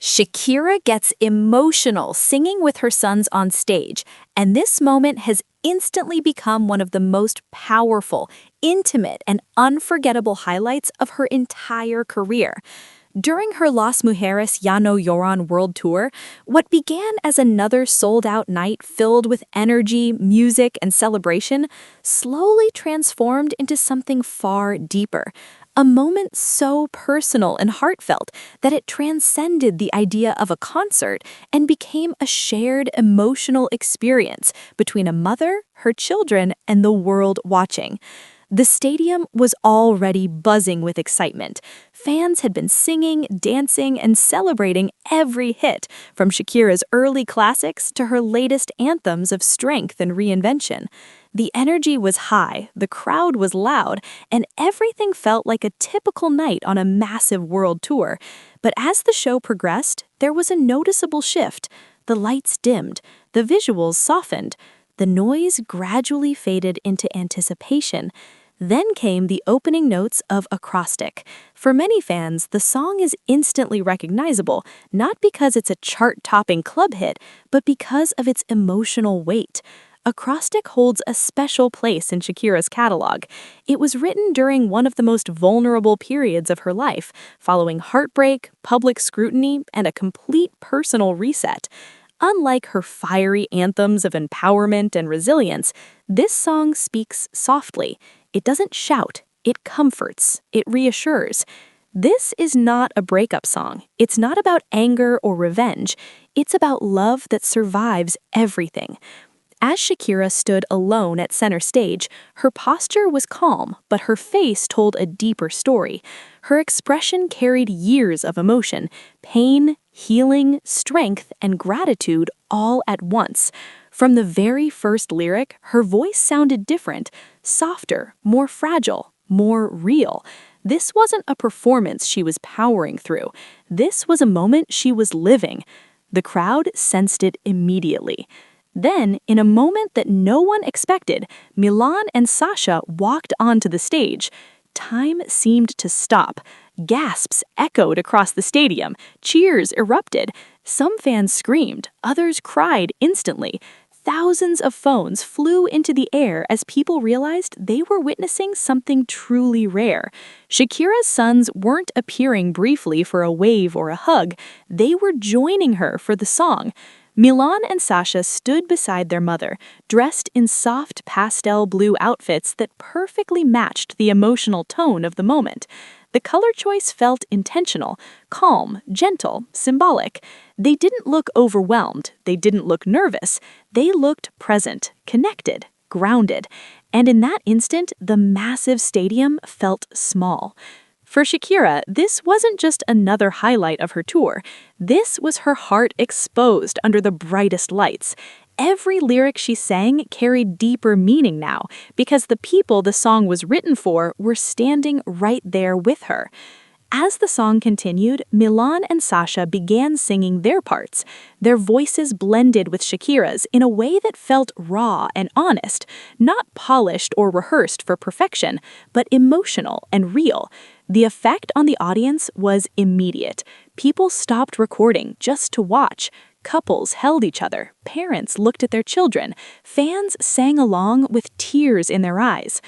Shakira gets emotional singing with her sons on stage, and this moment has instantly become one of the most powerful, intimate, and unforgettable highlights of her entire career. During her Las Mujeres Ya no Lloran world tour, what began as another sold-out night filled with energy, music, and celebration slowly transformed into something far deeper. A moment so personal and heartfelt that it transcended the idea of a concert and became a shared emotional experience between a mother, her children, and the world watching. The stadium was already buzzing with excitement. Fans had been singing, dancing, and celebrating every hit, from Shakira's early classics to her latest anthems of strength and reinvention. The energy was high, the crowd was loud, and everything felt like a typical night on a massive world tour. But as the show progressed, there was a noticeable shift. The lights dimmed, the visuals softened, the noise gradually faded into anticipation. Then came the opening notes of Acrostic. For many fans, the song is instantly recognizable, not because it's a chart-topping club hit, but because of its emotional weight. Acrostic holds a special place in Shakira's catalog. It was written during one of the most vulnerable periods of her life, following heartbreak, public scrutiny, and a complete personal reset. Unlike her fiery anthems of empowerment and resilience, this song speaks softly. It doesn't shout, it comforts, it reassures. This is not a breakup song. It's not about anger or revenge. It's about love that survives everything. As Shakira stood alone at center stage, her posture was calm, but her face told a deeper story. Her expression carried years of emotion, pain, healing, strength, and gratitude all at once. From the very first lyric, her voice sounded different, softer, more fragile, more real. This wasn't a performance she was powering through. This was a moment she was living. The crowd sensed it immediately. Then, in a moment that no one expected, Milan and Sasha walked onto the stage. Time seemed to stop. Gasps echoed across the stadium. Cheers erupted. Some fans screamed, others cried instantly. Thousands of phones flew into the air as people realized they were witnessing something truly rare. Shakira's sons weren't appearing briefly for a wave or a hug. They were joining her for the song. Milan and Sasha stood beside their mother, dressed in soft pastel blue outfits that perfectly matched the emotional tone of the moment. The color choice felt intentional, calm, gentle, symbolic. They didn't look overwhelmed, they didn't look nervous, they looked present, connected, grounded. And in that instant, the massive stadium felt small. For Shakira, this wasn't just another highlight of her tour. This was her heart exposed under the brightest lights. Every lyric she sang carried deeper meaning now, because the people the song was written for were standing right there with her. As the song continued, Milan and Sasha began singing their parts. Their voices blended with Shakira's in a way that felt raw and honest, not polished or rehearsed for perfection, but emotional and real. The effect on the audience was immediate. People stopped recording just to watch. Couples held each other, parents looked at their children, fans sang along with tears in their eyes.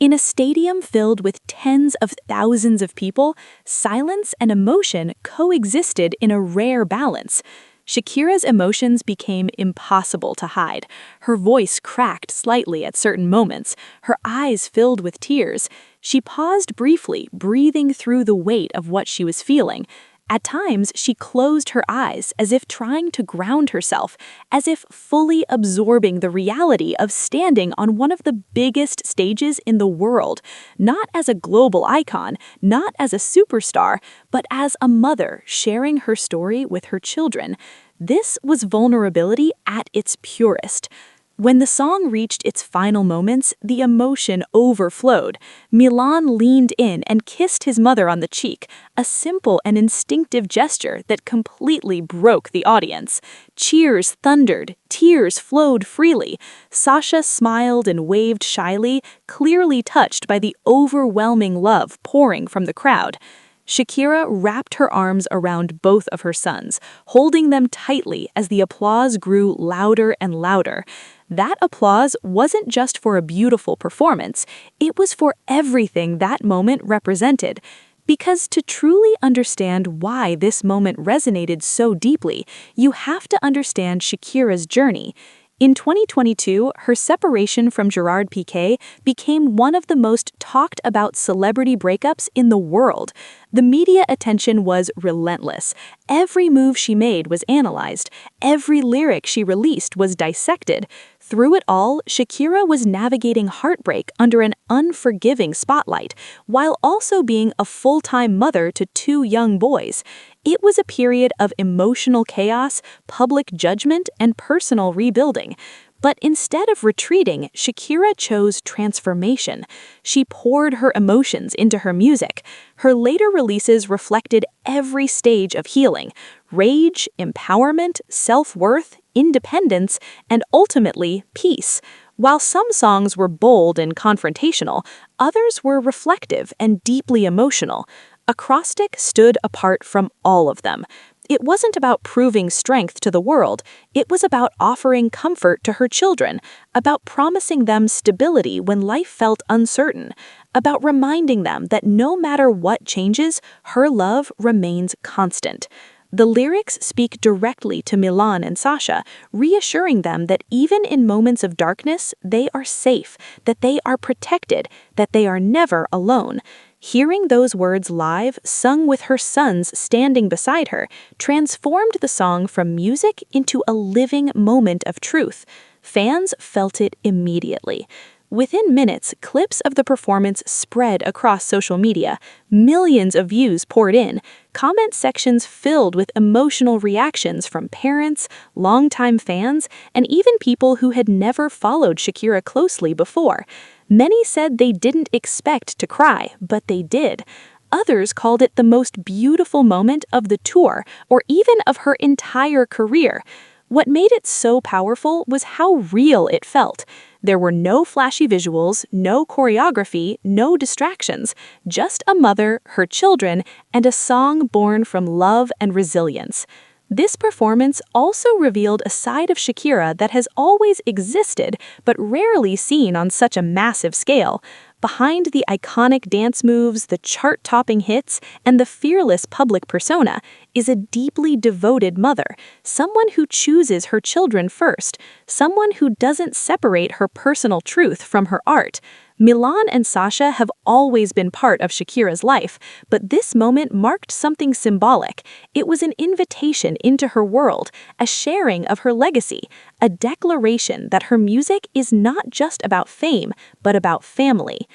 In a stadium filled with tens of thousands of people, silence and emotion coexisted in a rare balance. Shakira's emotions became impossible to hide. Her voice cracked slightly at certain moments, her eyes filled with tears. She paused briefly, breathing through the weight of what she was feeling. At times, she closed her eyes as if trying to ground herself, as if fully absorbing the reality of standing on one of the biggest stages in the world, not as a global icon, not as a superstar, but as a mother sharing her story with her children. This was vulnerability at its purest. When the song reached its final moments, the emotion overflowed. Milan leaned in and kissed his mother on the cheek, a simple and instinctive gesture that completely broke the audience. Cheers thundered, tears flowed freely. Sasha smiled and waved shyly, clearly touched by the overwhelming love pouring from the crowd. Shakira wrapped her arms around both of her sons, holding them tightly as the applause grew louder and louder. That applause wasn't just for a beautiful performance, it was for everything that moment represented. Because to truly understand why this moment resonated so deeply, you have to understand Shakira's journey. In 2022, her separation from Gerard Piqué became one of the most talked about celebrity breakups in the world. The media attention was relentless. Every move she made was analyzed. Every lyric she released was dissected. Through it all, Shakira was navigating heartbreak under an unforgiving spotlight, while also being a full-time mother to two young boys. It was a period of emotional chaos, public judgment, and personal rebuilding. But instead of retreating, Shakira chose transformation. She poured her emotions into her music. Her later releases reflected every stage of healing: rage, empowerment, self-worth, independence, and ultimately, peace. While some songs were bold and confrontational, others were reflective and deeply emotional. Acrostic stood apart from all of them. It wasn't about proving strength to the world, it was about offering comfort to her children, about promising them stability when life felt uncertain, about reminding them that no matter what changes, her love remains constant. The lyrics speak directly to Milan and Sasha, reassuring them that even in moments of darkness, they are safe, that they are protected, that they are never alone. Hearing those words live, sung with her sons standing beside her, transformed the song from music into a living moment of truth. Fans felt it immediately. Within minutes, clips of the performance spread across social media. Millions of views poured in, comment sections filled with emotional reactions from parents, longtime fans, and even people who had never followed Shakira closely before. Many said they didn't expect to cry, but they did. Others called it the most beautiful moment of the tour, or even of her entire career. What made it so powerful was how real it felt. There were no flashy visuals, no choreography, no distractions, just a mother, her children, and a song born from love and resilience. This performance also revealed a side of Shakira that has always existed, but rarely seen on such a massive scale. Behind the iconic dance moves, the chart-topping hits, and the fearless public persona is a deeply devoted mother, someone who chooses her children first, someone who doesn't separate her personal truth from her art. Milan and Sasha have always been part of Shakira's life, but this moment marked something symbolic. It was an invitation into her world, a sharing of her legacy, a declaration that her music is not just about fame, but about family.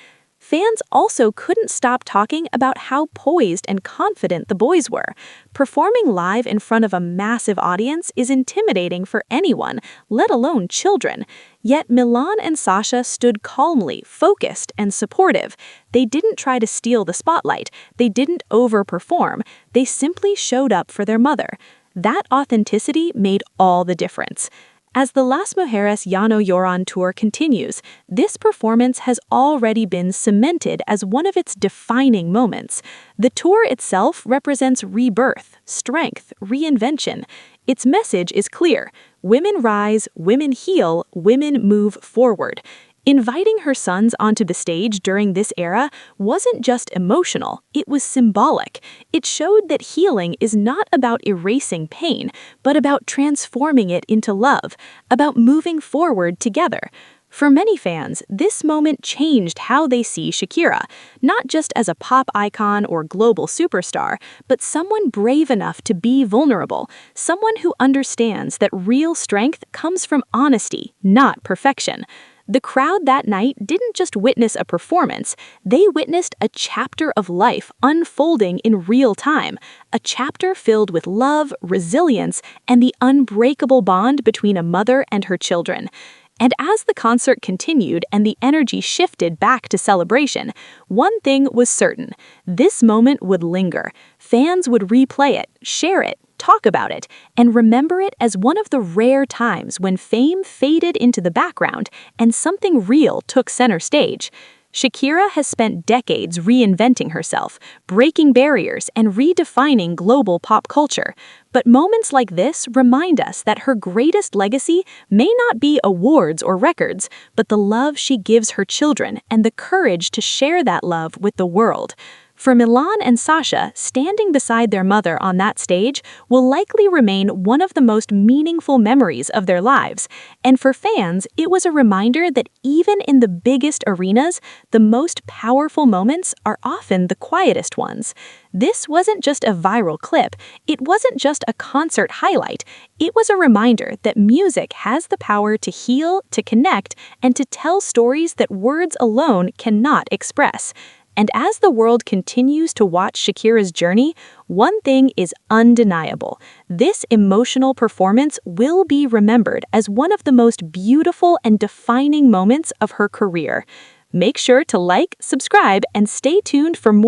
Fans also couldn't stop talking about how poised and confident the boys were. Performing live in front of a massive audience is intimidating for anyone, let alone children. Yet Milan and Sasha stood calmly, focused, and supportive. They didn't try to steal the spotlight. They didn't overperform. They simply showed up for their mother. That authenticity made all the difference. As the Las Mujeres Lloran tour continues, this performance has already been cemented as one of its defining moments. The tour itself represents rebirth, strength, reinvention. Its message is clear: women rise, women heal, women move forward. Inviting her sons onto the stage during this era wasn't just emotional, it was symbolic. It showed that healing is not about erasing pain, but about transforming it into love, about moving forward together. For many fans, this moment changed how they see Shakira, not just as a pop icon or global superstar, but someone brave enough to be vulnerable, someone who understands that real strength comes from honesty, not perfection. The crowd that night didn't just witness a performance, they witnessed a chapter of life unfolding in real time, a chapter filled with love, resilience, and the unbreakable bond between a mother and her children. And as the concert continued and the energy shifted back to celebration, one thing was certain: this moment would linger. Fans would replay it, share it, talk about it, and remember it as one of the rare times when fame faded into the background and something real took center stage. Shakira has spent decades reinventing herself, breaking barriers, and redefining global pop culture. But moments like this remind us that her greatest legacy may not be awards or records, but the love she gives her children and the courage to share that love with the world. For Milan and Sasha, standing beside their mother on that stage will likely remain one of the most meaningful memories of their lives. And for fans, it was a reminder that even in the biggest arenas, the most powerful moments are often the quietest ones. This wasn't just a viral clip, it wasn't just a concert highlight, it was a reminder that music has the power to heal, to connect, and to tell stories that words alone cannot express. And as the world continues to watch Shakira's journey, one thing is undeniable. This emotional performance will be remembered as one of the most beautiful and defining moments of her career. Make sure to like, subscribe, and stay tuned for more